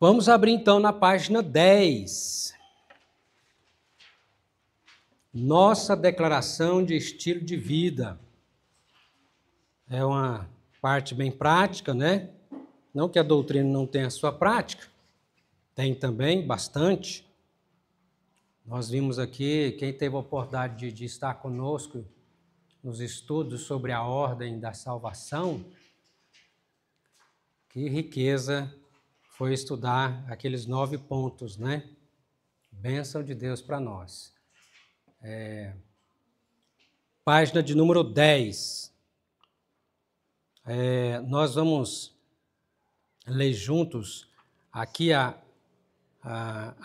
Vamos abrir então na página 10. Nossa declaração de estilo de vida. É uma parte bem prática, né? Não que a doutrina não tenha a sua prática, tem também, bastante. Nós vimos aqui, quem teve a oportunidade de estar conosco nos estudos sobre a ordem da salvação, que riqueza foi estudar aqueles 9 pontos, né? Bênção de Deus para nós. Página de número 10. Nós vamos ler juntos aqui a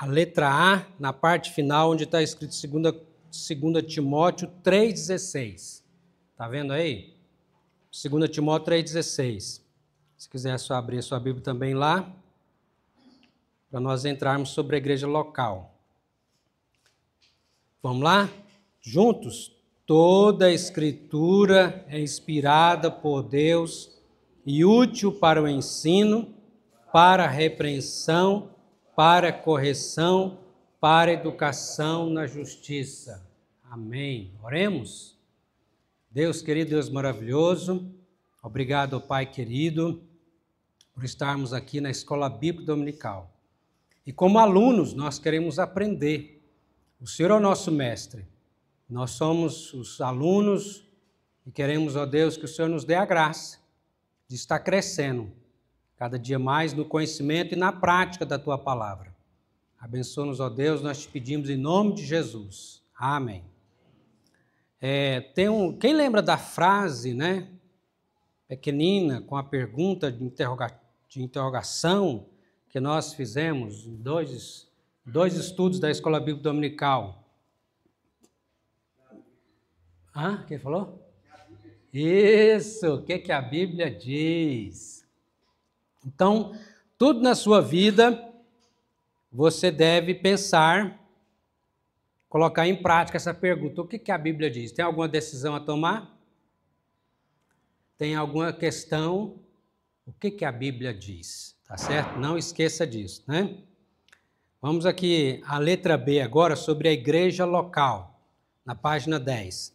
letra A, na parte final, onde está escrito 2 Timóteo 3,16. Está vendo aí? 2 Timóteo 3,16. Se quiser só abrir a sua Bíblia também lá, para nós entrarmos sobre a igreja local. Vamos lá? Juntos? Toda a Escritura é inspirada por Deus e útil para o ensino, para a repreensão, para a correção, para a educação na justiça. Amém. Oremos? Deus querido, Deus maravilhoso, obrigado, Pai querido, por estarmos aqui na Escola Bíblica Dominical. E como alunos, nós queremos aprender. O Senhor é o nosso mestre. Nós somos os alunos e queremos, ó Deus, que o Senhor nos dê a graça de estar crescendo cada dia mais no conhecimento e na prática da Tua palavra. Abençoa-nos, ó Deus, nós te pedimos em nome de Jesus. Amém. Quem lembra da frase, né, pequenina, com a pergunta de interrogação que nós fizemos em dois estudos da Escola Bíblica Dominical? Quem falou? Isso, o que a Bíblia diz? Então, tudo na sua vida, você deve pensar, colocar em prática essa pergunta. O que a Bíblia diz? Tem alguma decisão a tomar? Tem alguma questão? O que a Bíblia diz? Tá certo? Não esqueça disso, né? Vamos aqui à letra B agora, sobre a igreja local, na página 10.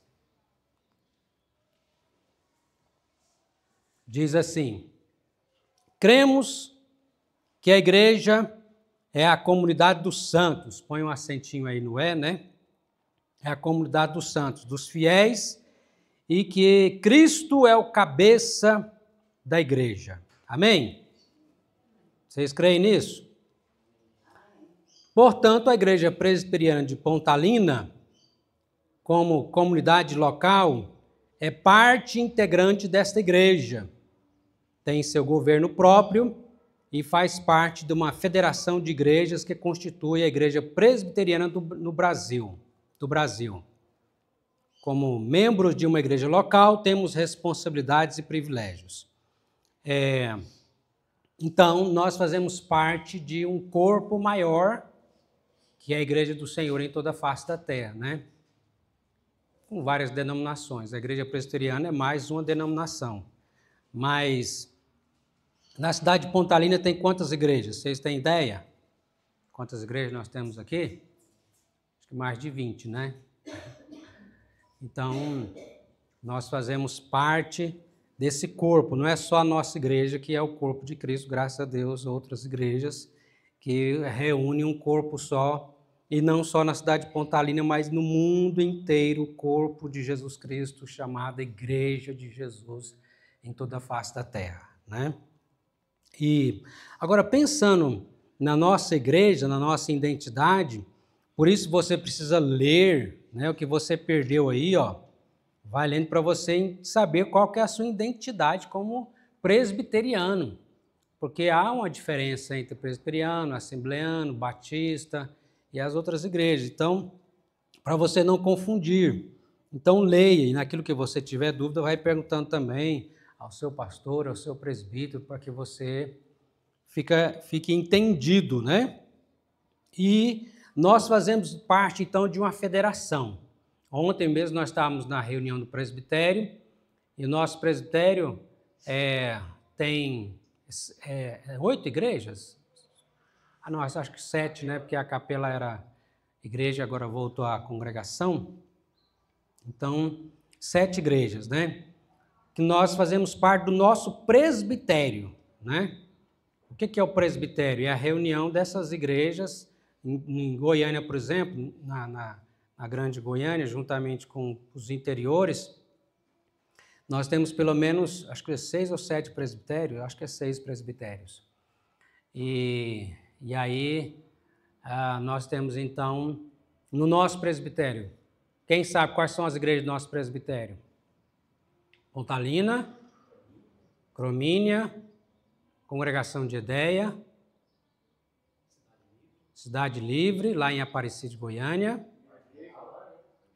Diz assim: cremos que a igreja é a comunidade dos santos. Põe um acentinho aí no né? É a comunidade dos santos, dos fiéis, e que Cristo é o cabeça da igreja. Amém? Vocês creem nisso? Portanto, a Igreja Presbiteriana de Pontalina, como comunidade local, é parte integrante desta igreja. Tem seu governo próprio e faz parte de uma federação de igrejas que constitui a Igreja Presbiteriana do Brasil. Como membros de uma igreja local, temos responsabilidades e privilégios. Então, nós fazemos parte de um corpo maior, que é a Igreja do Senhor em toda a face da terra, né? Com várias denominações. A Igreja Presbiteriana é mais uma denominação. Mas na cidade de Pontalina tem quantas igrejas? Vocês têm ideia? Quantas igrejas nós temos aqui? Acho que mais de 20, né? Então, nós fazemos parte desse corpo. Não é só a nossa igreja que é o corpo de Cristo, graças a Deus, outras igrejas que reúnem um corpo só, e não só na cidade de Pontalina, mas no mundo inteiro, o corpo de Jesus Cristo, chamada Igreja de Jesus em toda a face da terra, né? E agora, pensando na nossa igreja, na nossa identidade, por isso você precisa ler, né, o que você perdeu aí, vai lendo para você saber qual que é a sua identidade como presbiteriano, porque há uma diferença entre presbiteriano, assembleano, batista e as outras igrejas. Então, para você não confundir, então leia, e naquilo que você tiver dúvida, vai perguntando também ao seu pastor, ao seu presbítero, para que você fique entendido, né? E nós fazemos parte, então, de uma federação. Ontem mesmo nós estávamos na reunião do presbitério, e o nosso presbitério tem 8 igrejas? não, acho que 7, né? Porque a capela era igreja, agora voltou à congregação. Então, 7 igrejas, né? Que nós fazemos parte do nosso presbitério, né? O que é o presbitério? É a reunião dessas igrejas. Em Goiânia, por exemplo, na Grande Goiânia, juntamente com os interiores, nós temos pelo menos, acho que 6 ou 7 presbitérios, acho que é 6 presbitérios. E aí, nós temos então, no nosso presbitério, quem sabe quais são as igrejas do nosso presbitério? Pontalina, Cromínia, Congregação de Edéia, Cidade Livre, lá em Aparecida de Goiânia,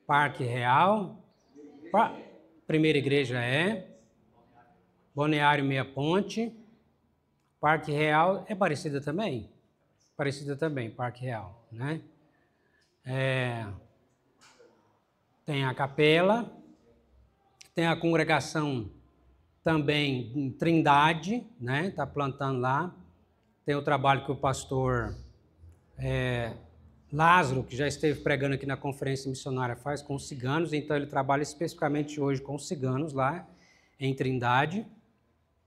Parque Real, Primeira Igreja Balneário Meia Ponte, Parque Real, é Aparecida também? Aparecida também, Parque Real, né? Tem a capela, tem a congregação também em Trindade, né? Está plantando lá. Tem o trabalho que o pastor Lázaro, que já esteve pregando aqui na conferência missionária, faz com os ciganos, então ele trabalha especificamente hoje com os ciganos lá em Trindade.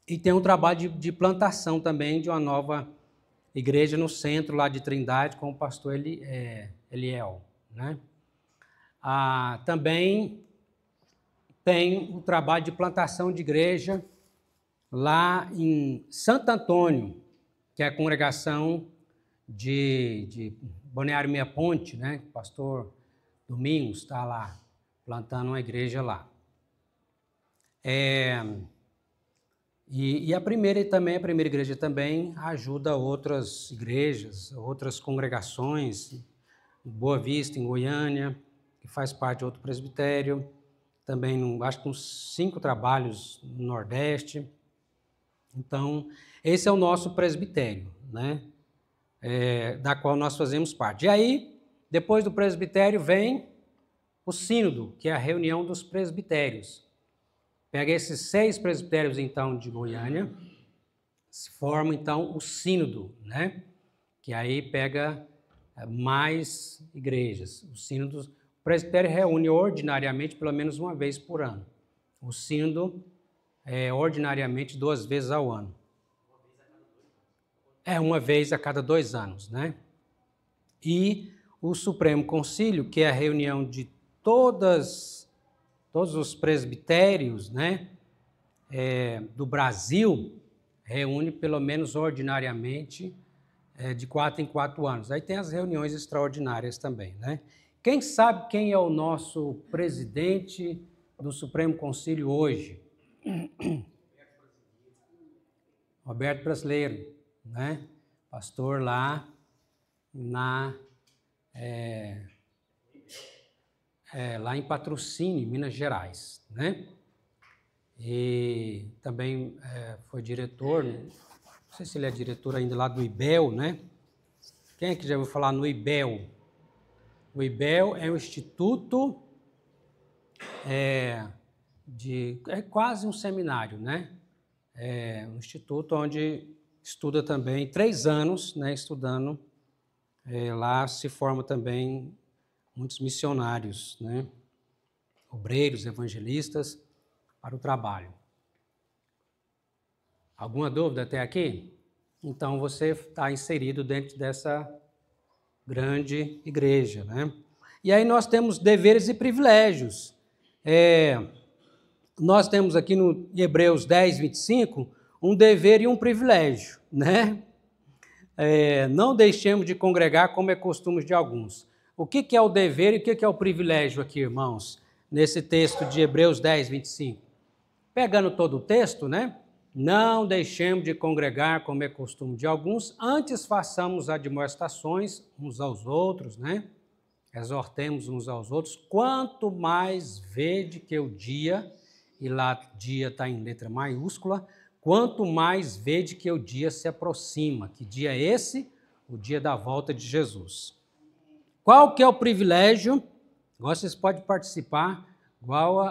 E tem um trabalho de plantação também de uma nova igreja no centro lá de Trindade, com o pastor Eliel, né? Também tem o trabalho de plantação de igreja lá em Santo Antônio, que é a congregação de Balneário Meia Ponte, né? O pastor Domingos está lá, plantando uma igreja lá. E a primeira igreja também ajuda outras igrejas, outras congregações, Boa Vista, em Goiânia, que faz parte de outro presbitério, também acho que uns 5 trabalhos no Nordeste. Então, esse é o nosso presbitério, né? Da qual nós fazemos parte. E aí, depois do presbitério, vem o sínodo, que é a reunião dos presbitérios. Pega esses 6 presbitérios, então, de Goiânia, se forma, então, o sínodo, né? Que aí pega mais igrejas. O presbitério reúne ordinariamente pelo menos uma vez por ano. O sínodo ordinariamente 2 vezes ao ano. Uma vez a cada 2 anos, né? E o Supremo Concílio, que é a reunião de todos os presbitérios, né, do Brasil, reúne pelo menos ordinariamente de 4 em 4 anos. Aí tem as reuniões extraordinárias também, né? Quem sabe quem é o nosso presidente do Supremo Concílio hoje? Roberto Brasileiro, né? Pastor lá lá em Patrocínio, Minas Gerais, né? E também foi diretor, não sei se ele é diretor ainda lá do IBEL, né? Quem é que já ouviu falar no IBEL? O IBEL é um instituto é quase um seminário, né? É um instituto onde estuda também 3 anos, né? Estudando, lá se forma também muitos missionários, né? Obreiros, evangelistas, para o trabalho. Alguma dúvida até aqui? Então você está inserido dentro dessa grande igreja, né? E aí nós temos deveres e privilégios. Nós temos aqui no Hebreus 10, 25, um dever e um privilégio, né? Não deixemos de congregar como é costume de alguns. O que é o dever e o que é o privilégio aqui, irmãos, nesse texto de Hebreus 10, 25? Pegando todo o texto, né? Não deixemos de congregar como é costume de alguns, antes façamos admoestações uns aos outros, né? Exortemos uns aos outros, quanto mais vede que o dia, e lá dia está em letra maiúscula, quanto mais vede que o dia se aproxima. Que dia é esse? O dia da volta de Jesus. Qual que é o privilégio? Agora vocês podem participar, igual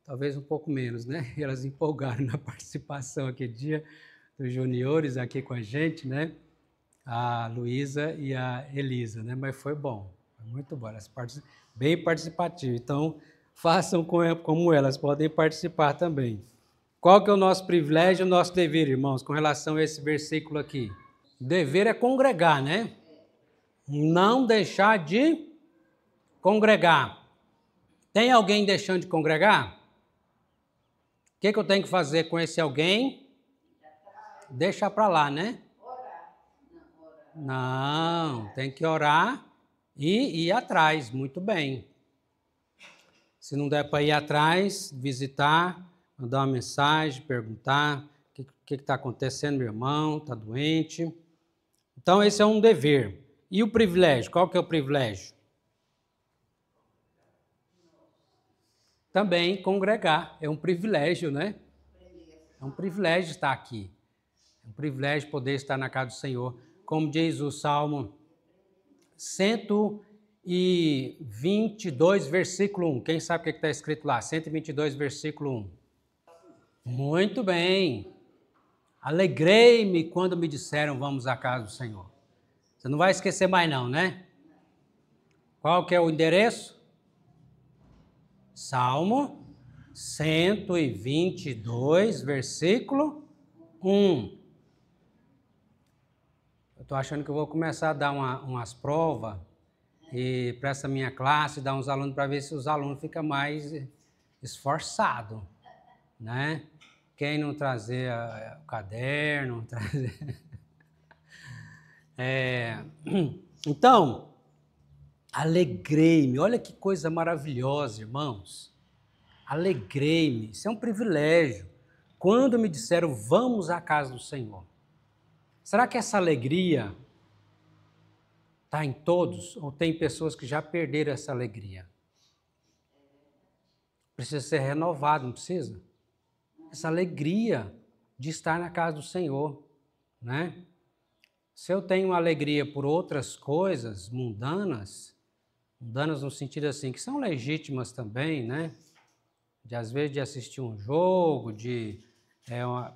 talvez um pouco menos, né? Elas empolgaram na participação aquele dia dos juniores aqui com a gente, né? a Luísa e a Elisa, né? Mas foi bom, foi muito bom, elas bem participativas. Então, façam como elas, podem participar também. Qual que é o nosso privilégio e o nosso dever, irmãos, com relação a esse versículo aqui? O dever é congregar, né? Não deixar de congregar. Tem alguém deixando de congregar? O que eu tenho que fazer com esse alguém? Deixa para lá, né? Não, tem que orar e ir atrás, muito bem. Se não der para ir atrás, visitar, mandar uma mensagem, perguntar o que está acontecendo, meu irmão, está doente. Então, esse é um dever. E o privilégio? Qual que é o privilégio? Também congregar. É um privilégio, né? É um privilégio estar aqui. É um privilégio poder estar na casa do Senhor. Como diz o Salmo 122, versículo 1. Quem sabe o que está escrito lá? 122, versículo 1. Muito bem. Alegrei-me quando me disseram, vamos à casa do Senhor. Você não vai esquecer mais não, né? Qual que é o endereço? Salmo 122, versículo 1. Eu estou achando que eu vou começar a dar umas provas e para essa minha classe, dar uns alunos para ver se os alunos ficam mais esforçados, né? Quem não trazer o caderno, trazer... Então, alegrei-me, olha que coisa maravilhosa, irmãos. Alegrei-me, isso é um privilégio. Quando me disseram, vamos à casa do Senhor. Será que essa alegria está em todos ou tem pessoas que já perderam essa alegria? Precisa ser renovado, não precisa? Essa alegria de estar na casa do Senhor, né? Se eu tenho alegria por outras coisas mundanas no sentido assim, que são legítimas também, né? Às vezes de assistir um jogo, de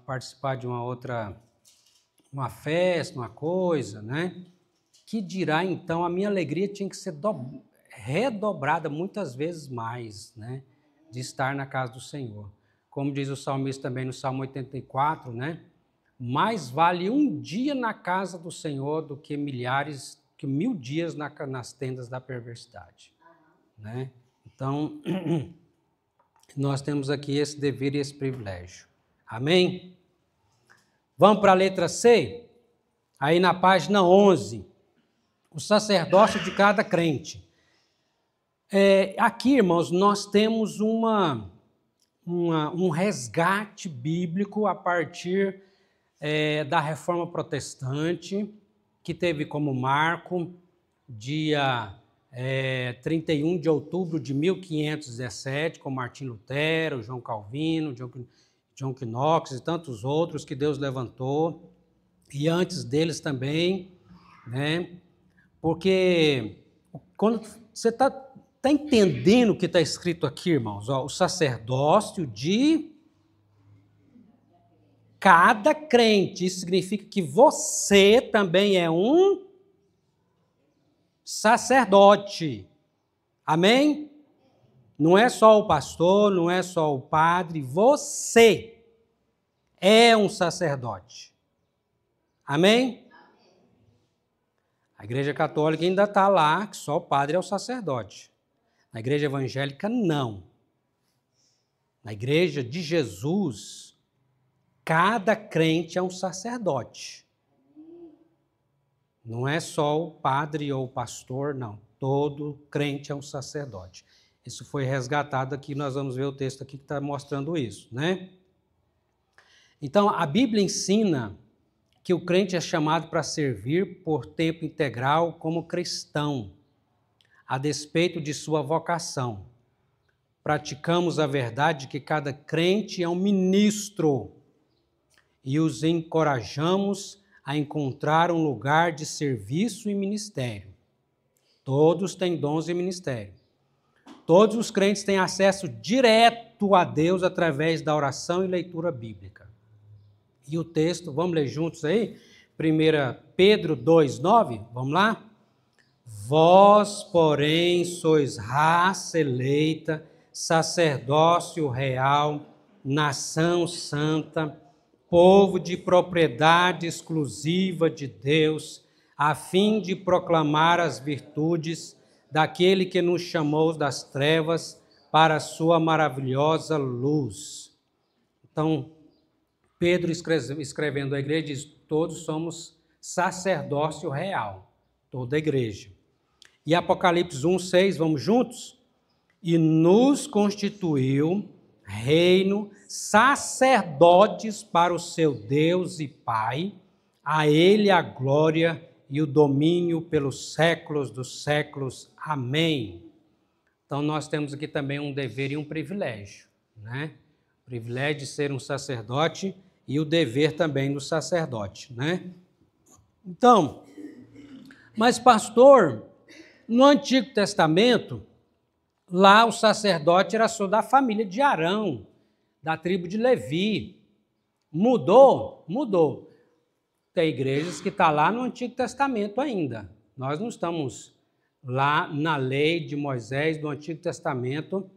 participar de uma festa, uma coisa, né? Que dirá então, a minha alegria tinha que ser redobrada muitas vezes mais, né? De estar na casa do Senhor. Como diz o salmista também no Salmo 84, né? Mais vale um dia na casa do Senhor do que 1000 dias nas tendas da perversidade, né? Então, nós temos aqui esse dever e esse privilégio. Amém? Vamos para a letra C? Aí na página 11, o sacerdócio de cada crente. Aqui, irmãos, nós temos um resgate bíblico a partir da Reforma Protestante, que teve como marco dia 31 de outubro de 1517, com Martim Lutero, João Calvino, John Knox e tantos outros que Deus levantou, e antes deles também, né? Porque quando você está entendendo o que está escrito aqui, irmãos, ó, o sacerdócio de cada crente, isso significa que você também é um sacerdote. Amém? Não é só o pastor, não é só o padre, você é um sacerdote. Amém? A Igreja Católica ainda está lá, que só o padre é o sacerdote. Na Igreja Evangélica, não. Na Igreja de Jesus, cada crente é um sacerdote. Não é só o padre ou o pastor, não. Todo crente é um sacerdote. Isso foi resgatado aqui, nós vamos ver o texto aqui que está mostrando isso, né? Então, a Bíblia ensina que o crente é chamado para servir por tempo integral como cristão, a despeito de sua vocação. Praticamos a verdade de que cada crente é um ministro e os encorajamos a encontrar um lugar de serviço e ministério. Todos têm dons e ministério. Todos os crentes têm acesso direto a Deus através da oração e leitura bíblica. E o texto, vamos ler juntos aí? 1 Pedro 2,9, vamos lá? Vós, porém, sois raça eleita, sacerdócio real, nação santa, povo de propriedade exclusiva de Deus, a fim de proclamar as virtudes daquele que nos chamou das trevas para a sua maravilhosa luz. Então, Pedro escrevendo à igreja diz, todos somos sacerdócio real, toda a igreja. E Apocalipse 1,6, vamos juntos? E nos constituiu reino, sacerdotes para o seu Deus e Pai, a ele a glória e o domínio pelos séculos dos séculos. Amém. Então nós temos aqui também um dever e um privilégio, né? O privilégio de ser um sacerdote e o dever também do sacerdote, né? Então, mas pastor, no Antigo Testamento, lá o sacerdote era só da família de Arão, da tribo de Levi. Mudou? Mudou. Tem igrejas que estão lá no Antigo Testamento ainda. Nós não estamos lá na lei de Moisés do Antigo Testamento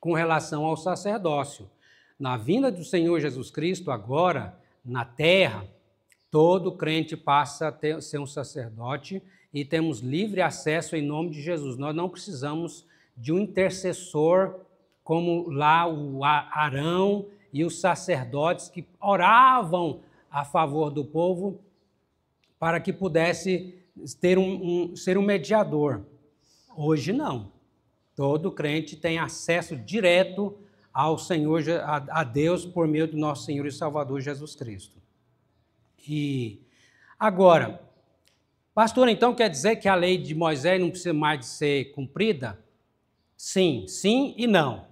com relação ao sacerdócio. Na vinda do Senhor Jesus Cristo, agora, na terra, todo crente passa a ser um sacerdote e temos livre acesso em nome de Jesus. Nós não precisamos de um intercessor como lá o Arão e os sacerdotes que oravam a favor do povo para que pudesse ter ser um mediador. Hoje não. Todo crente tem acesso direto ao Senhor, a Deus, por meio do nosso Senhor e Salvador Jesus Cristo. E agora, pastor, então quer dizer que a lei de Moisés não precisa mais de ser cumprida? Sim, sim e não.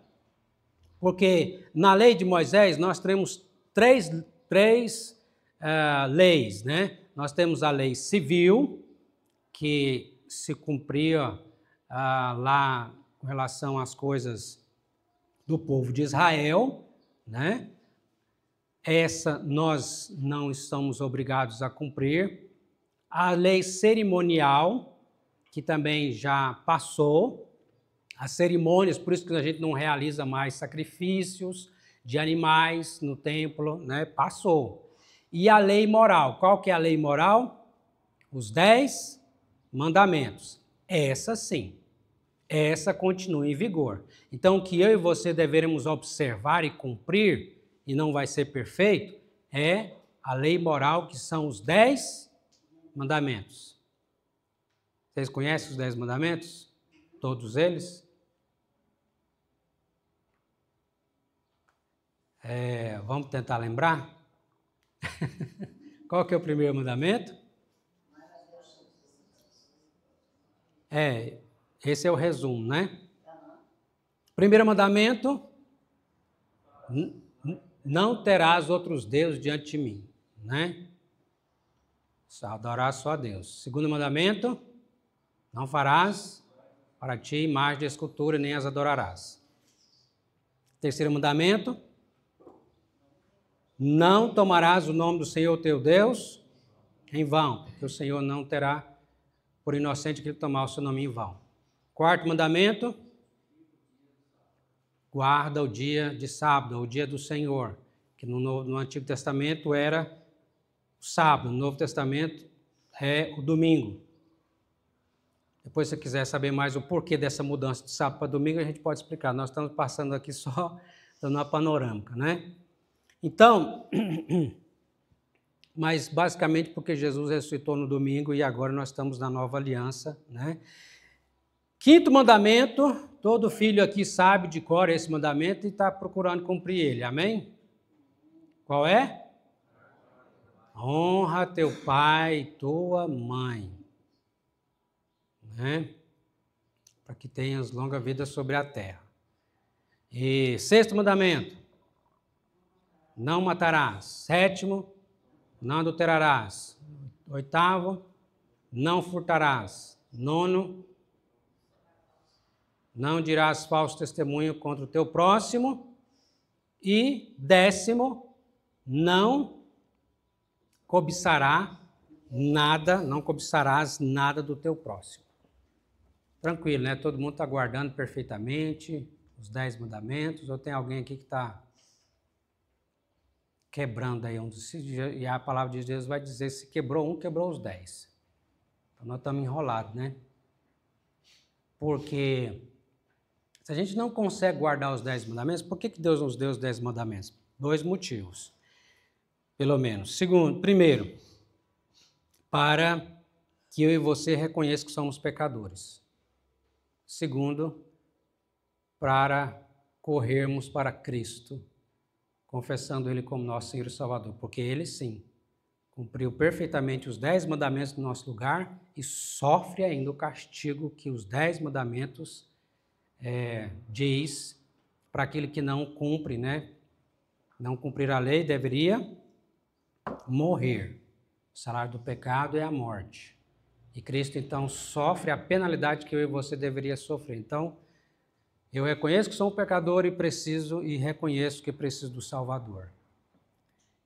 Porque na lei de Moisés nós temos três leis, né? Nós temos a lei civil, que se cumpria lá com relação às coisas do povo de Israel, né? Essa nós não estamos obrigados a cumprir. A lei cerimonial, que também já passou. As cerimônias, por isso que a gente não realiza mais sacrifícios de animais no templo, né? Passou. E a lei moral, qual que é a lei moral? Os 10 mandamentos. Essa sim, essa continua em vigor. Então, o que eu e você deveremos observar e cumprir, e não vai ser perfeito, é a lei moral, que são os 10 mandamentos. Vocês conhecem os 10 mandamentos? Todos eles? Vamos tentar lembrar? Qual que é o primeiro mandamento? Esse é o resumo, né? Primeiro mandamento, não terás outros deuses diante de mim, né? Adorarás só a Deus. Segundo mandamento, não farás para ti imagem de escultura, nem as adorarás. Terceiro mandamento, não tomarás o nome do Senhor teu Deus em vão, porque o Senhor não terá por inocente que ele tomar o seu nome em vão. Quarto mandamento, guarda o dia de sábado, o dia do Senhor, que no Antigo Testamento era o sábado, no Novo Testamento é o domingo. Depois, se você quiser saber mais o porquê dessa mudança de sábado para domingo, a gente pode explicar. Nós estamos passando aqui só dando uma panorâmica, né? Então, mas basicamente porque Jesus ressuscitou no domingo e agora nós estamos na nova aliança, né? Quinto mandamento, todo filho aqui sabe de cor esse mandamento e está procurando cumprir ele, amém? Qual é? Honra teu pai e tua mãe, né? Para que tenhas longa vida sobre a terra. E sexto mandamento, não matarás. Sétimo, não adulterarás. Oitavo, não furtarás. Nono, não dirás falso testemunho contra o teu próximo. E décimo, não cobiçará nada, não cobiçarás nada do teu próximo. Tranquilo, né? Todo mundo está guardando perfeitamente os 10 mandamentos, ou tem alguém aqui que está quebrando aí e a palavra de Deus vai dizer, se quebrou um, quebrou os 10. Então nós estamos enrolados, né? Porque se a gente não consegue guardar os 10 mandamentos, por que Deus nos deu os 10 mandamentos? 2 motivos, pelo menos. Primeiro, para que eu e você reconheçam que somos pecadores. Segundo, para corrermos para Cristo, confessando Ele como nosso Senhor e Salvador, porque Ele sim cumpriu perfeitamente os 10 mandamentos no nosso lugar e sofre ainda o castigo que os 10 mandamentos diz para aquele que não cumpre, né? Não cumprir a lei deveria morrer. O salário do pecado é a morte. E Cristo, então, sofre a penalidade que eu e você deveria sofrer. Então, eu reconheço que sou um pecador e reconheço que preciso do Salvador.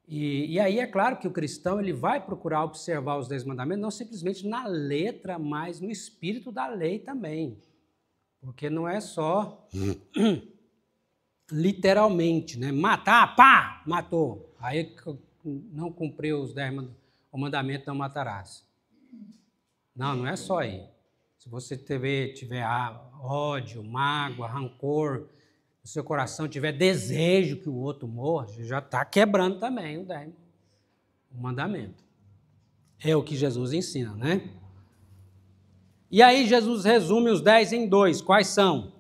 E aí é claro que o cristão ele vai procurar observar os 10 mandamentos, não simplesmente na letra, mas no espírito da lei também. Porque não é só literalmente, né? Matar, pá, matou. Aí não cumpriu os 10 mandamentos, o mandamento não matarás. Não é só aí. Se você tiver ódio, mágoa, rancor, no seu coração tiver desejo que o outro morra, já está quebrando também o mandamento. É o que Jesus ensina, né? E aí Jesus resume os 10 em 2. Quais são?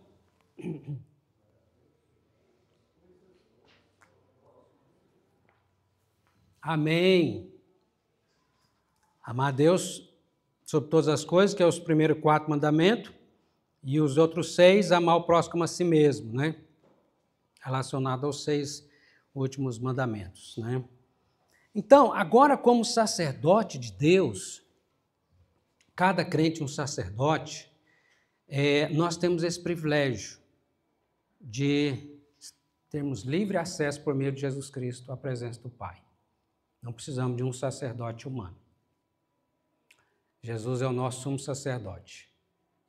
Amém. Amar a Deus sobre todas as coisas, que é os primeiros 4 mandamentos, e os outros 6, amar o próximo a si mesmo, né? Relacionado aos 6 últimos mandamentos, né? Então, agora como sacerdote de Deus, cada crente um sacerdote, nós temos esse privilégio de termos livre acesso por meio de Jesus Cristo à presença do Pai. Não precisamos de um sacerdote humano. Jesus é o nosso sumo sacerdote.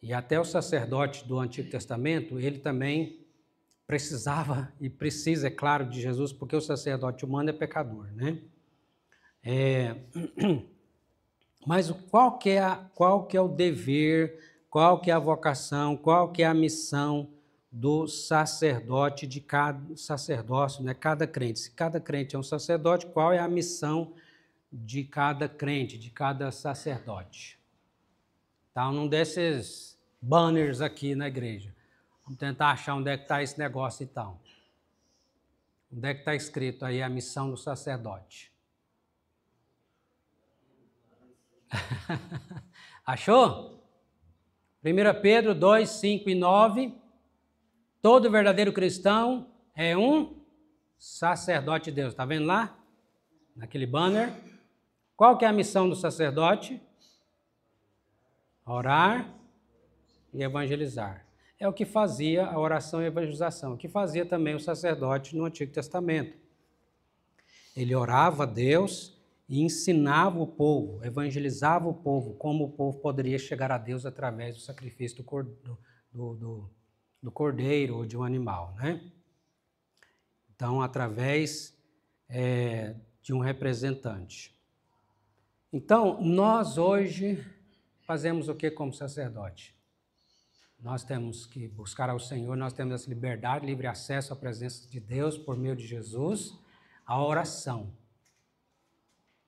E até o sacerdote do Antigo Testamento, ele também precisava e precisa, é claro, de Jesus, porque o sacerdote humano é pecador, né? Mas qual que é o dever, qual que é a vocação, qual que é a missão do sacerdote de cada sacerdócio, né? Cada crente. Se cada crente é um sacerdote, qual é a missão de cada crente, de cada sacerdote? Tá? Um desses banners aqui na igreja. Vamos tentar achar onde é que está esse negócio então. Onde é que está escrito aí a missão do sacerdote? Achou? 1 Pedro 2, 5 e 9. Todo verdadeiro cristão é um sacerdote de Deus. Está vendo lá? Naquele banner. Qual que é a missão do sacerdote? Orar e evangelizar. É o que fazia a oração e a evangelização, o que fazia também o sacerdote no Antigo Testamento. Ele orava a Deus e ensinava o povo, evangelizava o povo, como o povo poderia chegar a Deus através do sacrifício do cordeiro ou de um animal, né? Então, através de um representante. Então, nós hoje fazemos o que como sacerdote? Nós temos que buscar ao Senhor, nós temos essa liberdade, livre acesso à presença de Deus por meio de Jesus, a oração.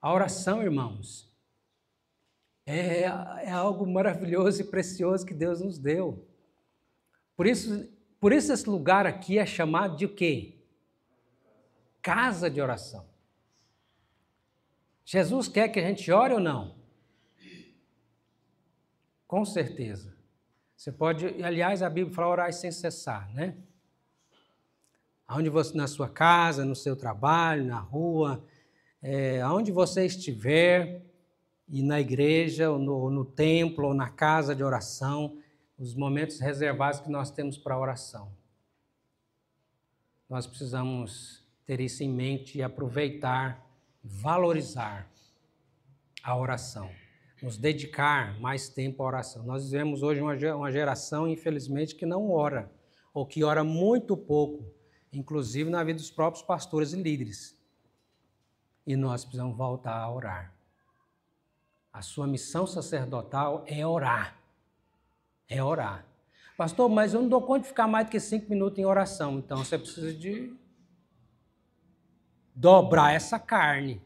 A oração, irmãos, é algo maravilhoso e precioso que Deus nos deu. Por isso esse lugar aqui é chamado de o quê? Casa de oração. Jesus quer que a gente ore ou não? Com certeza. Você pode, aliás, a Bíblia fala orar sem cessar, né? Aonde você, na sua casa, no seu trabalho, na rua, aonde você estiver, e na igreja, ou no templo, ou na casa de oração, os momentos reservados que nós temos para a oração. Nós precisamos ter isso em mente e aproveitar, valorizar. à oração, nos dedicar mais tempo à oração. Nós vivemos hoje uma geração, infelizmente, que não ora, ou que ora muito pouco, inclusive na vida dos próprios pastores e líderes. E nós precisamos voltar a orar. A sua missão sacerdotal é orar. É orar. Pastor, mas eu não dou conta de ficar mais do que 5 minutos em oração. Então você precisa de dobrar essa carne.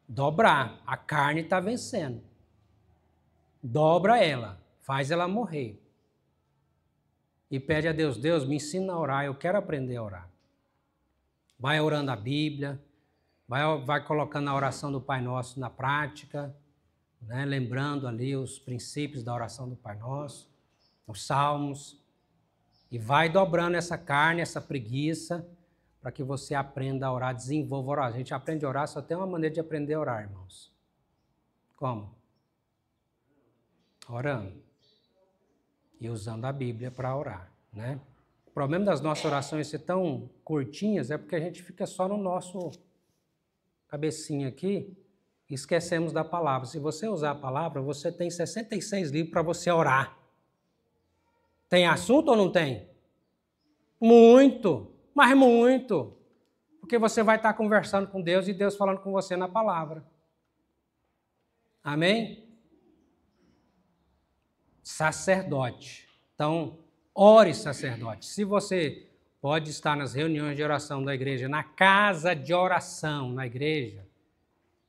Dobrar. A carne está vencendo. Dobra ela. Faz ela morrer. E pede a Deus, Deus, me ensina a orar. Eu quero aprender a orar. Vai orando a Bíblia. Vai colocando a oração do Pai Nosso na prática, né? Lembrando ali os princípios da oração do Pai Nosso, os salmos, e vai dobrando essa carne, essa preguiça, para que você aprenda a orar, desenvolva a orar. A gente aprende a orar, só tem uma maneira de aprender a orar, irmãos. Como? Orando. E usando a Bíblia para orar, né? O problema das nossas orações ser tão curtinhas é porque a gente fica só no nosso cabecinha aqui, esquecemos da palavra. Se você usar a palavra, você tem 66 livros para você orar. Tem assunto ou não tem? Muito, mas muito. Porque você vai estar conversando com Deus e Deus falando com você na palavra. Amém? Sacerdote. Então, ore, sacerdote. Se você pode estar nas reuniões de oração da igreja, na casa de oração na igreja,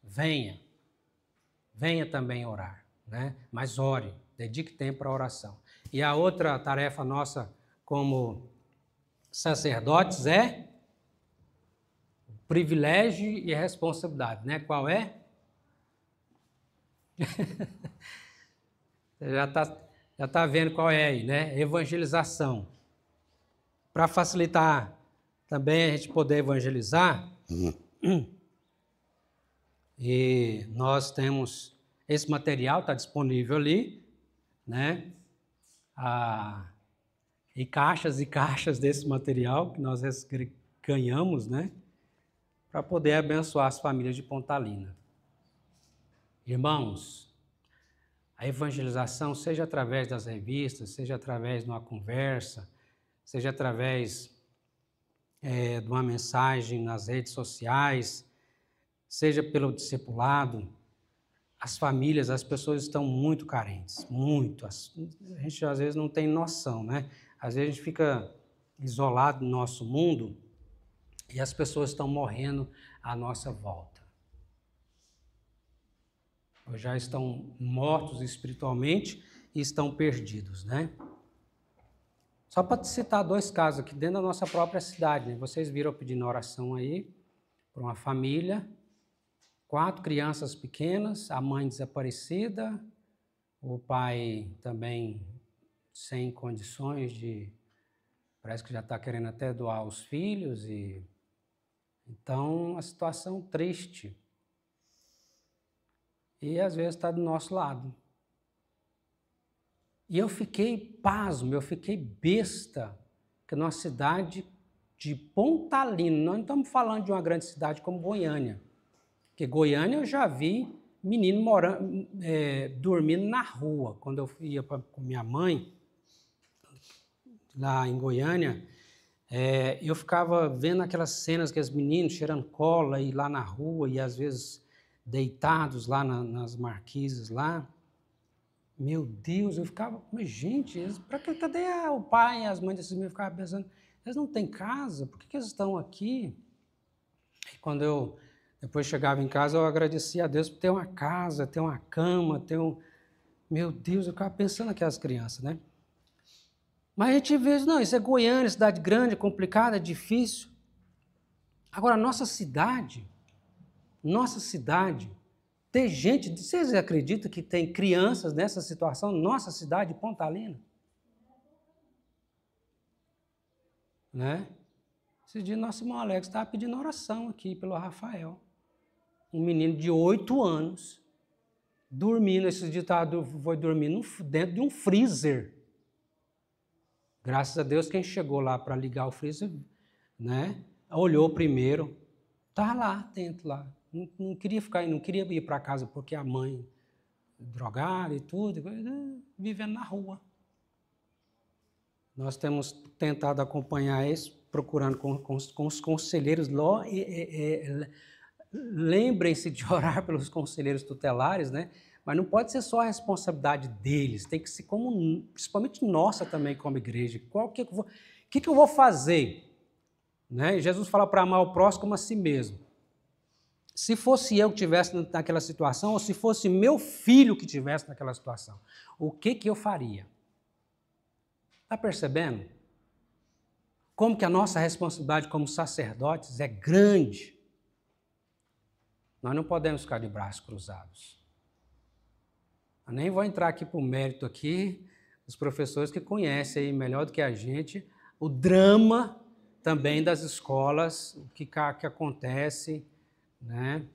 venha. Venha também orar, né? Mas ore, dedique tempo para a oração. E a outra tarefa nossa como sacerdotes é privilégio e responsabilidade, né? Qual é? Você já tá vendo qual é aí, né? Evangelização. Para facilitar também a gente poder evangelizar, e nós temos esse material, está disponível ali, né? E caixas desse material que nós ganhamos, né? Para poder abençoar as famílias de Pontalina. Irmãos, a evangelização, seja através das revistas, seja através de uma conversa, seja através de uma mensagem nas redes sociais, seja pelo discipulado, as famílias, as pessoas estão muito carentes, muito. A gente às vezes não tem noção, né? Às vezes a gente fica isolado no nosso mundo e as pessoas estão morrendo à nossa volta. Ou já estão mortos espiritualmente e estão perdidos, né? Só para citar 2 casos aqui dentro da nossa própria cidade, né? Vocês viram eu pedindo oração aí para uma família, 4 crianças pequenas, a mãe desaparecida, o pai também sem condições de... Parece que já está querendo até doar os filhos. Então, a situação triste. E às vezes está do nosso lado. E eu fiquei pasmo, eu fiquei besta, que numa cidade de Pontalina, nós não estamos falando de uma grande cidade como Goiânia, porque Goiânia eu já vi menino dormindo na rua. Quando eu ia com minha mãe, lá em Goiânia, eu ficava vendo aquelas cenas que os meninos cheirando cola e lá na rua, e às vezes deitados lá nas marquises lá. Meu Deus, eu ficava, mas gente, cadê o pai e as mães desses meninos? Eu ficava pensando, eles não têm casa, por que eles estão aqui? E quando eu depois chegava em casa, eu agradecia a Deus por ter uma casa, ter uma cama, Meu Deus, eu ficava pensando naquelas crianças, né? Mas a gente vê, não, isso é Goiânia, cidade grande, complicada, difícil. Agora, nossa cidade, tem gente, vocês acreditam que tem crianças nessa situação, nossa cidade, Pontalina? Né? Esse dia, nosso irmão Alex estava pedindo oração aqui pelo Rafael. Um menino de 8 anos, dormindo, esse dia foi dormir dentro de um freezer. Graças a Deus, quem chegou lá para ligar o freezer, né, olhou primeiro, está lá dentro lá. Não queria ir para casa porque a mãe drogada e tudo, vivendo na rua. Nós temos tentado acompanhar isso, procurando com os conselheiros. Lembrem-se de orar pelos conselheiros tutelares, né? Mas não pode ser só a responsabilidade deles, tem que ser principalmente nossa também como igreja. O que eu vou fazer? Né? Jesus fala para amar o próximo como a si mesmo. Se fosse eu que estivesse naquela situação, ou se fosse meu filho que estivesse naquela situação, o que eu faria? Está percebendo? Como que a nossa responsabilidade como sacerdotes é grande. Nós não podemos ficar de braços cruzados. Eu nem vou entrar aqui para o mérito aqui, os professores que conhecem aí melhor do que a gente o drama também das escolas, o que acontece, né?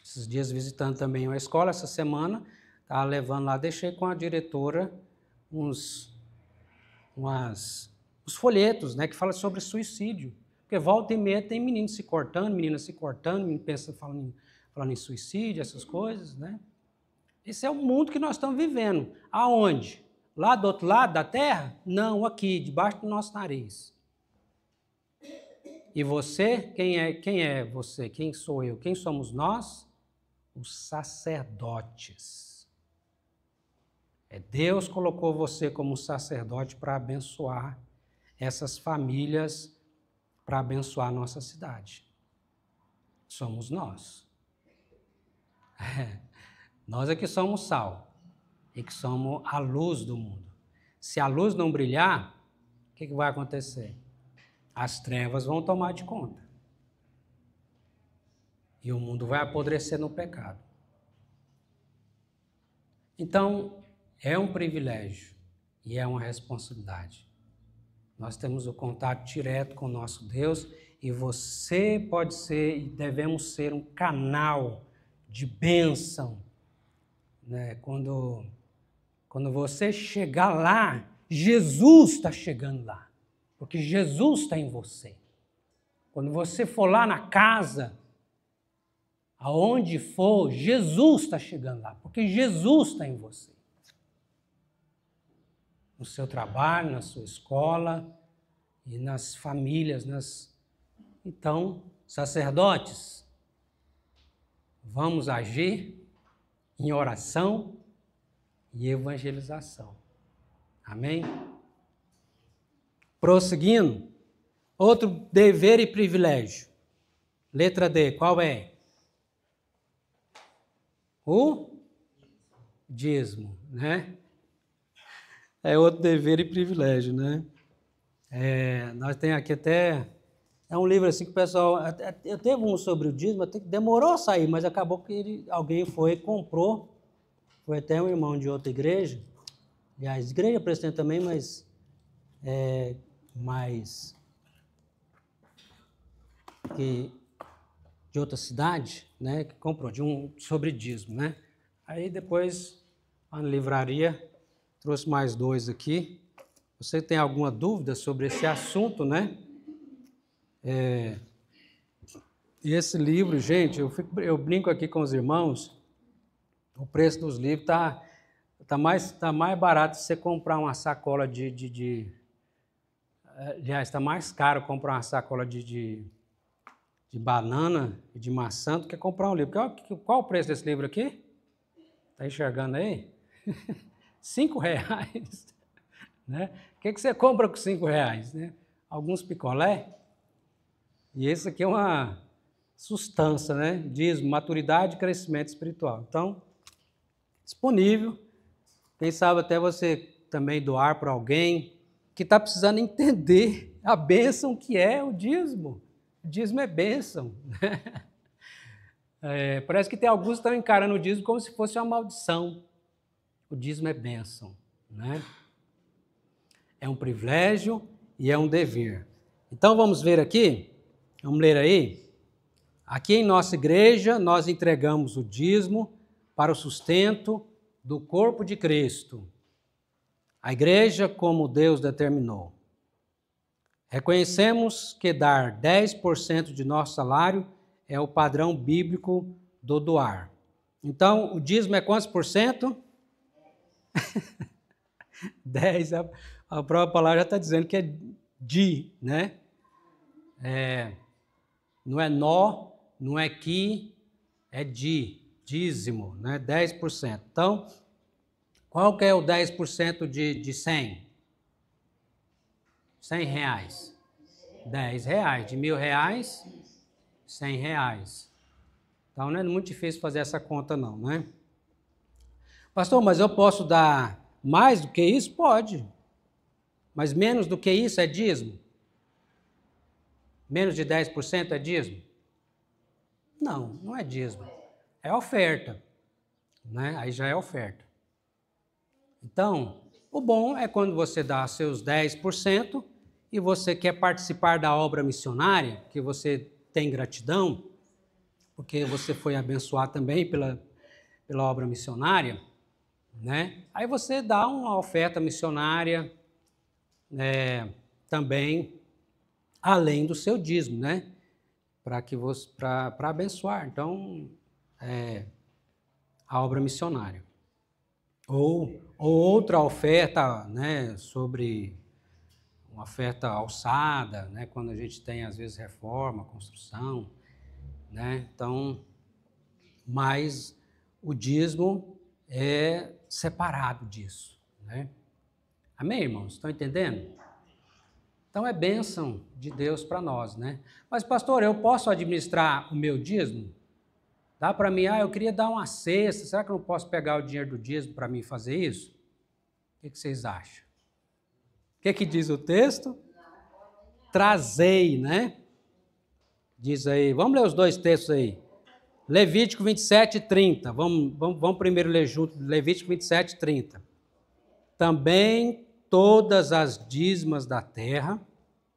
Esses dias visitando também uma escola, essa semana, estava levando lá, deixei com a diretora uns folhetos, né, que falam sobre suicídio. Porque volta e meia tem menino se cortando, menina se cortando, menino pensa falando em suicídio, essas coisas, né? Esse é o mundo que nós estamos vivendo. Aonde? Lá do outro lado da terra? Não, aqui, debaixo do nosso nariz. E você? Quem é você? Quem sou eu? Quem somos nós? Os sacerdotes. Deus colocou você como sacerdote para abençoar essas famílias, para abençoar a nossa cidade. Somos nós. Nós é que somos sal e que somos a luz do mundo. Se a luz não brilhar, o que vai acontecer? As trevas vão tomar de conta. E o mundo vai apodrecer no pecado. Então, é um privilégio e é uma responsabilidade. Nós temos o contato direto com o nosso Deus e você pode ser e devemos ser um canal de bênção. Né? Quando você chegar lá, Jesus está chegando lá, porque Jesus está em você. Quando você for lá na casa, aonde for, Jesus está chegando lá, porque Jesus está em você. No seu trabalho, na sua escola e nas famílias. Então, sacerdotes, vamos agir em oração e evangelização. Amém? Prosseguindo, outro dever e privilégio. Letra D, qual é? O dízimo, né? É outro dever e privilégio, né? Nós temos aqui até... É um livro assim que o pessoal... Eu teve um sobre o dízimo, até que demorou a sair, mas acabou que alguém foi e comprou. Foi até um irmão de outra igreja. Aliás, igreja presbiteriana também, mas... de outra cidade, né? Que comprou, sobre dízimo, né? Aí depois, lá na livraria... Trouxe mais dois aqui. Você tem alguma dúvida sobre esse assunto, né? E esse livro, gente, eu brinco aqui com os irmãos, o preço dos livros tá mais barato você comprar uma sacola aliás, está mais caro comprar uma sacola de banana e de maçã do que comprar um livro. Qual o preço desse livro aqui? Está enxergando aí? R$5, né? O que você compra com R$5, né? Alguns picolé. E esse aqui é uma sustância, né? Dízimo, maturidade e crescimento espiritual. Então, disponível. Quem sabe até você também doar para alguém que está precisando entender a bênção que é o dízimo. O dízimo é bênção. Parece que tem alguns que estão encarando o dízimo como se fosse uma maldição. O dízimo é bênção, né? É um privilégio e é um dever. Então vamos ver aqui, vamos ler aí. Aqui em nossa igreja nós entregamos o dízimo para o sustento do corpo de Cristo. A igreja como Deus determinou. Reconhecemos que dar 10% de nosso salário é o padrão bíblico do doar. Então, o dízimo é quantos por cento? 10. A própria palavra já está dizendo que é né? Não é nó, não é que, é dízimo, né? 10%. Então, qual que é o 10% de 100? 100 reais. 10 reais. De 1.000 reais, 100 reais. Então, não é muito difícil fazer essa conta não, né? Pastor, mas eu posso dar mais do que isso? Pode. Mas menos do que isso é dízimo? Menos de 10% é dízimo? Não, não é dízimo. É oferta, né? Aí já é oferta. Então, o bom é quando você dá seus 10% e você quer participar da obra missionária, que você tem gratidão, porque você foi abençoado também pela obra missionária, né? Aí você dá uma oferta missionária também, além do seu dízimo, né? Para abençoar. Então, a obra missionária. Ou outra oferta, né, sobre uma oferta alçada, né, quando a gente tem, às vezes, reforma, construção, né? Então, mas o dízimo é separado disso, né? Amém, irmãos? Estão entendendo? Então, é bênção de Deus para nós, né? Mas, pastor, eu posso administrar o meu dízimo? Dá para mim, eu queria dar uma cesta, será que eu não posso pegar o dinheiro do dízimo para mim fazer isso? O que vocês acham? O que diz o texto? Trazei, né? Diz aí, vamos ler os dois textos aí. Levítico 27, 30. Vamos primeiro ler junto, Levítico 27, 30. Também todas as dízimas da terra,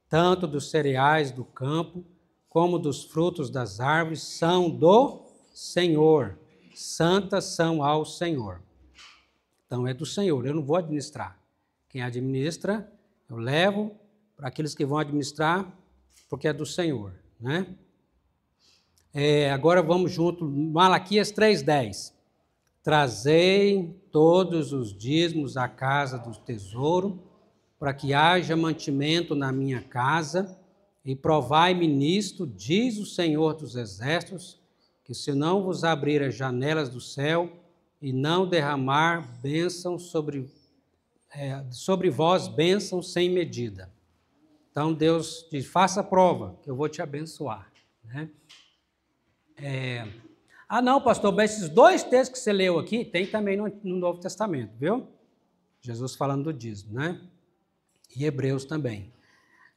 tanto dos cereais do campo, como dos frutos das árvores, são do Senhor, santas são ao Senhor. Então é do Senhor, eu não vou administrar. Quem administra, eu levo para aqueles que vão administrar, porque é do Senhor, né? Agora vamos junto, Malaquias 3,10. Trazei todos os dízimos à casa do tesouro, para que haja mantimento na minha casa, e provai-me nisto, diz o Senhor dos Exércitos, que se não vos abrir as janelas do céu e não derramar bênção sobre vós, bênção sem medida. Então Deus diz, faça prova, que eu vou te abençoar, né? Não, pastor, mas esses dois textos que você leu aqui, tem também no Novo Testamento, viu? Jesus falando do dízimo, né? E Hebreus também.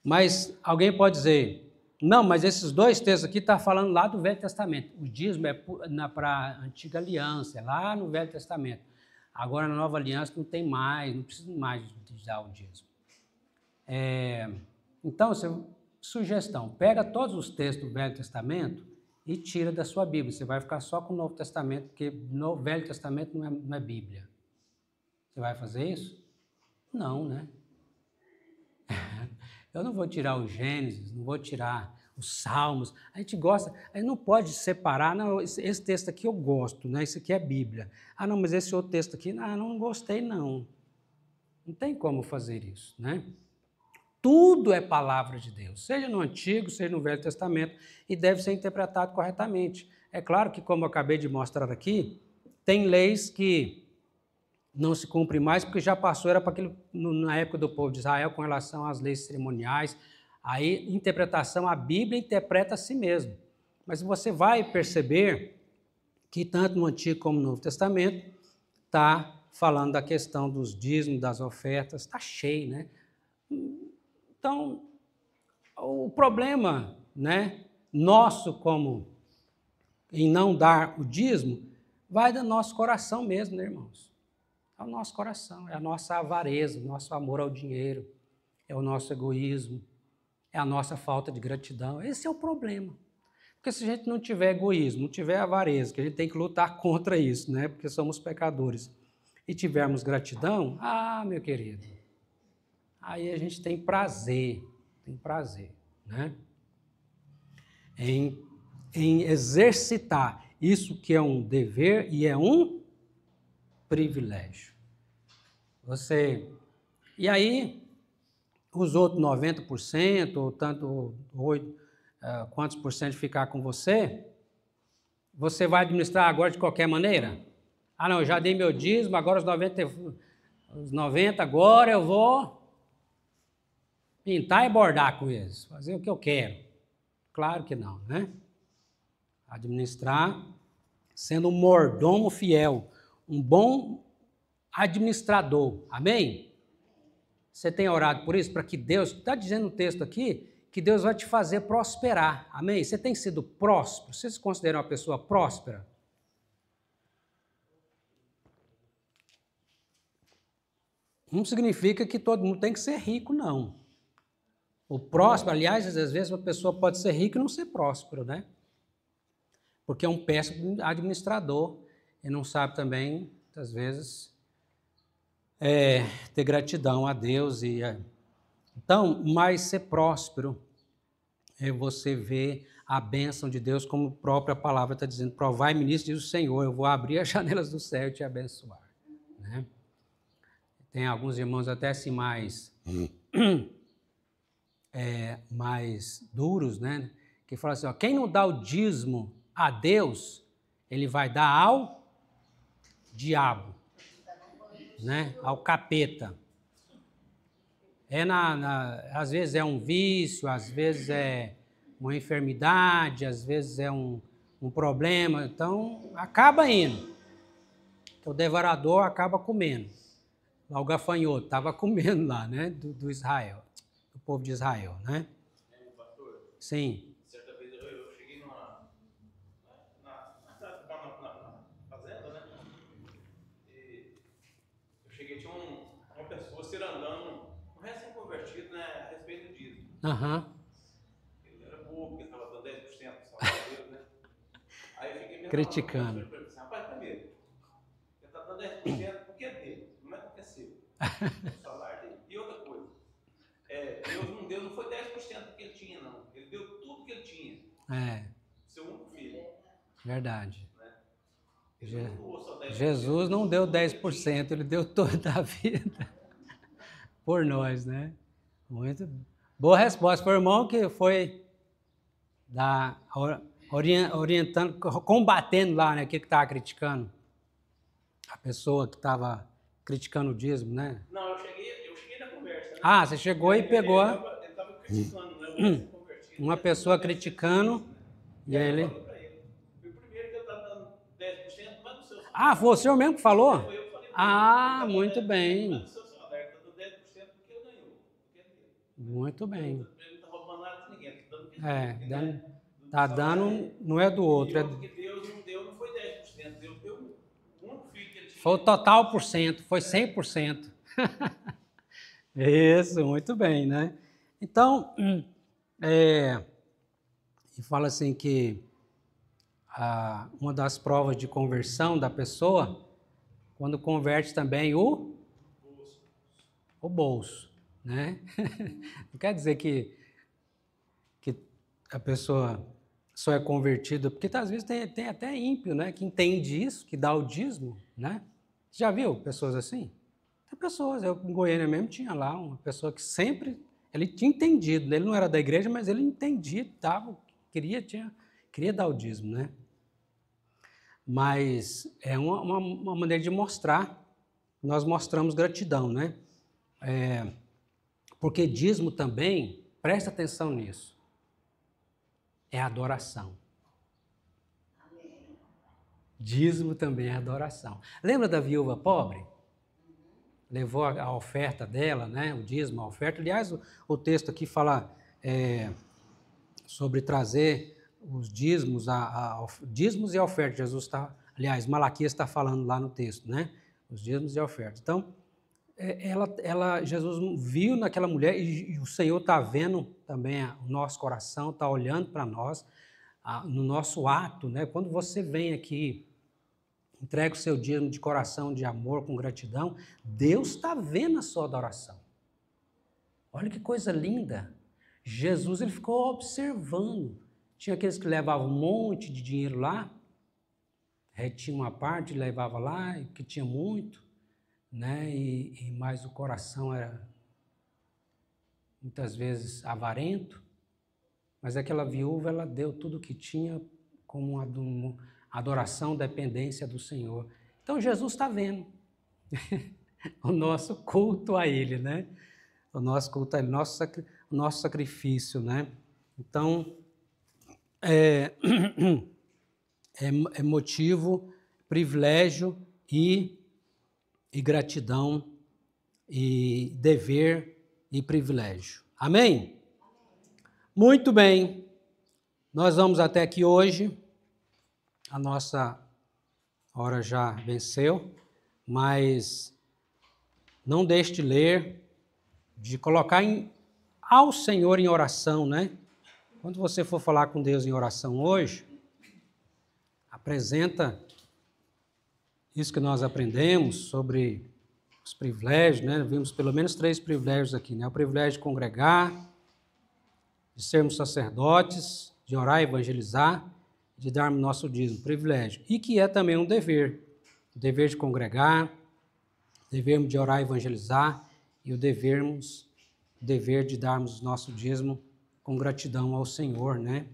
Mas alguém pode dizer, não, mas esses dois textos aqui estão falando lá do Velho Testamento. O dízimo é para a Antiga Aliança, é lá no Velho Testamento. Agora, na Nova Aliança, não tem mais, não precisa mais de dar o dízimo. Então, sugestão, pega todos os textos do Velho Testamento e tira da sua Bíblia. Você vai ficar só com o Novo Testamento, porque no Velho Testamento não é Bíblia. Você vai fazer isso? Não, né? Eu não vou tirar o Gênesis, não vou tirar os Salmos. A gente gosta, a gente não pode separar, não, esse texto aqui eu gosto, né? Esse aqui é Bíblia. Não, mas esse outro texto aqui, não gostei, não. Não tem como fazer isso, né? Tudo é palavra de Deus, seja no Antigo, seja no Velho Testamento, e deve ser interpretado corretamente. É claro que, como eu acabei de mostrar aqui, tem leis que não se cumpre mais, porque já passou, era para aquele, na época do povo de Israel, com relação às leis cerimoniais. Aí, interpretação, a Bíblia interpreta a si mesmo. Mas você vai perceber que, tanto no Antigo como no Novo Testamento, está falando da questão dos dízimos, das ofertas, está cheio, né? Então, o problema, né, nosso como em não dar o dízimo, vai do nosso coração mesmo, né, irmãos? É o nosso coração, é a nossa avareza, o nosso amor ao dinheiro, é o nosso egoísmo, é a nossa falta de gratidão. Esse é o problema. Porque se a gente não tiver egoísmo, não tiver avareza, que a gente tem que lutar contra isso, né? Porque somos pecadores, e tivermos gratidão, meu querido, aí a gente tem prazer tem prazer, né? Em exercitar isso que é um dever e é um privilégio. E aí, os outros 90%, ou tanto quantos por cento ficar com você vai administrar agora de qualquer maneira? Ah, não, eu já dei meu dízimo, agora os 90 agora eu vou pintar e bordar com eles, fazer o que eu quero. Claro que não, né? Administrar sendo um mordomo fiel, um bom administrador. Amém? Você tem orado por isso? Para que Deus, está dizendo no texto aqui, que Deus vai te fazer prosperar. Amém? Você tem sido próspero? Você se considera uma pessoa próspera? Não significa que todo mundo tem que ser rico, não. O próspero, aliás, às vezes uma pessoa pode ser rica e não ser próspero, né? Porque é um péssimo administrador e não sabe também, às vezes, ter gratidão a Deus. Então, mas ser próspero é você ver a bênção de Deus, como a própria palavra está dizendo, provai-me nisso, diz o Senhor, eu vou abrir as janelas do céu e te abençoar. Né? Tem alguns irmãos até assim mais duros, né? Que falam assim, ó, quem não dá o dízimo a Deus, ele vai dar ao diabo, né? Ao capeta. Às vezes é um vício, às vezes é uma enfermidade, às vezes é um problema, então acaba indo. O devorador acaba comendo. Lá o gafanhoto estava comendo lá, né? Do Israel, do povo de Israel, né? Pastor? Sim. Certa vez eu cheguei na fazenda, né? E eu cheguei, tinha uma pessoa se andando, um recém-convertido, né? A respeito do dízimo. Aham. Ele era bobo, porque estava dando 10% do salário dele, né? Aí eu fiquei me Criticando. Eu falei assim, rapaz, primeiro, ele está dando 10% porque é dele, não é porque é seu. É o salário dele. E outra coisa, Deus não deu, não foi 10% que ele tinha, não. Ele deu tudo que ele tinha. Seu único filho. Verdade. Né? Ele não doou só 10%. Jesus não deu 10%, ele deu toda a vida por nós, né? Muito boa resposta. Foi o irmão que foi orientando, combatendo lá, né? O que estava criticando? A pessoa que estava criticando o dízimo, né? Não, eu cheguei na conversa. Né? Ah, você chegou e pegou. Ele estava criticando, né? Uma pessoa criticando, e aí eu falei para ele. Foi o primeiro que ele está dando 10%, não é do seu salário. Ah, foi o senhor mesmo que falou? Foi eu que falei. Ah, muito bem. Não é do seu salário, está dando 10% porque ele ganhou. Porque é dele. Muito bem. Ele não está roubando nada de ninguém, ele está dando o que ele tem. Tá dando, não é do outro. Porque Deus não deu, não foi 10%, Deus deu o único filho que ele tinha. Foi o total por cento, foi 100%. Isso, muito bem, né? Então, e fala assim que uma das provas de conversão da pessoa, quando converte também o bolso, né? Não quer dizer que a pessoa só é convertida, porque às vezes tem até ímpio, né? Que entende isso, que dá o dízimo, né? Já viu pessoas assim? Tem pessoas, eu em Goiânia mesmo tinha lá uma pessoa que sempre, ele tinha entendido, ele não era da igreja, mas ele entendia, queria dar o dízimo, né? Mas é uma maneira de mostrar, nós mostramos gratidão, né? Porque dízimo também, presta atenção nisso, é adoração. Dízimo também é adoração. Lembra da viúva pobre? Levou a oferta dela, né? O dízimo, a oferta. Aliás, o texto aqui fala sobre trazer os dízimos, dízimos e a oferta. Jesus está, aliás, Malaquias está falando lá no texto, né? Os dízimos e a oferta. Então, Jesus viu naquela mulher e o Senhor está vendo também o nosso coração, está olhando para nós, no nosso ato, né? Quando você vem aqui, entrega o seu dízimo de coração, de amor, com gratidão, Deus está vendo a sua adoração. Olha que coisa linda. Jesus ele ficou observando. Tinha aqueles que levavam um monte de dinheiro lá, retinha uma parte, levava lá, que tinha muito, né? E mais o coração era muitas vezes avarento, mas aquela viúva ela deu tudo o que tinha como uma adoração, dependência do Senhor. Então Jesus está vendo o nosso culto a Ele, né? O nosso culto a Ele, o nosso sacrifício, né? Então, é motivo, privilégio e gratidão, e dever e privilégio. Amém? Muito bem. Nós vamos até aqui hoje. A nossa hora já venceu, mas não deixe de ler, de colocar ao Senhor em oração, né? Quando você for falar com Deus em oração hoje, apresenta isso que nós aprendemos sobre os privilégios, né? Vimos pelo menos 3 privilégios aqui, né? O privilégio de congregar, de sermos sacerdotes, de orar e evangelizar, de darmos nosso dízimo, privilégio. E que é também um dever. O dever de congregar, o dever de orar e evangelizar e o dever de darmos nosso dízimo com gratidão ao Senhor, né?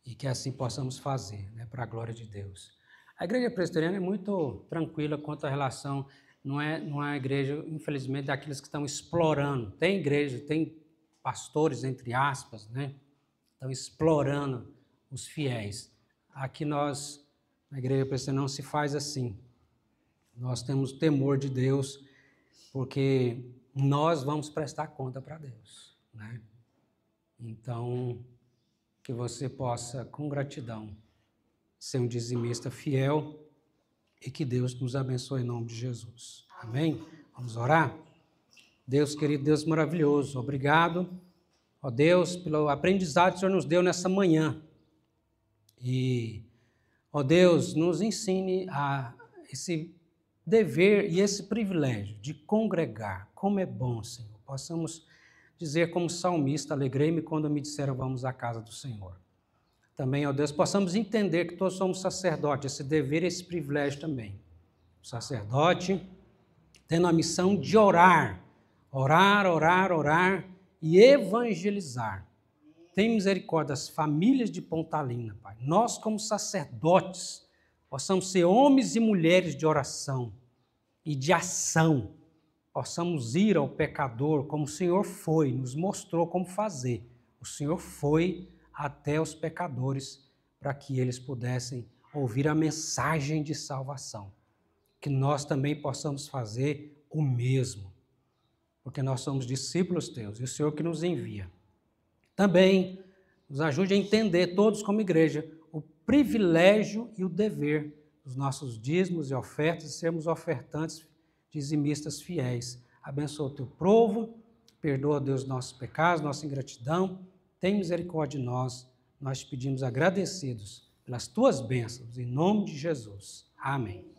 E que assim possamos fazer, né? Para a glória de Deus. A igreja presbiteriana é muito tranquila quanto à relação, não é uma igreja, infelizmente, daqueles que estão explorando. Tem igreja, tem pastores, entre aspas, né? Estão explorando os fiéis. Aqui nós, na igreja presbiteriana, não se faz assim. Nós temos temor de Deus, porque nós vamos prestar conta para Deus, né? Então, que você possa, com gratidão, ser um dizimista fiel e que Deus nos abençoe em nome de Jesus. Amém? Vamos orar? Deus querido, Deus maravilhoso, obrigado, ó Deus, pelo aprendizado que o Senhor nos deu nessa manhã. E, ó Deus, nos ensine a esse dever e esse privilégio de congregar. Como é bom, Senhor. Possamos dizer como salmista, alegrei-me quando me disseram vamos à casa do Senhor. Também, ó Deus, possamos entender que todos somos sacerdotes, esse dever e esse privilégio também. O sacerdote tendo a missão de orar e evangelizar. Tem misericórdia das famílias de Pontalina, Pai. Nós, como sacerdotes, possamos ser homens e mulheres de oração e de ação. Possamos ir ao pecador como o Senhor foi, nos mostrou como fazer. O Senhor foi até os pecadores para que eles pudessem ouvir a mensagem de salvação. Que nós também possamos fazer o mesmo, porque nós somos discípulos teus e o Senhor que nos envia. Também nos ajude a entender todos como igreja o privilégio e o dever dos nossos dízimos e ofertas, e sermos ofertantes, dizimistas fiéis. Abençoa o teu povo, perdoa, Deus, nossos pecados, nossa ingratidão, tem misericórdia de nós. Nós te pedimos agradecidos pelas tuas bênçãos, em nome de Jesus. Amém.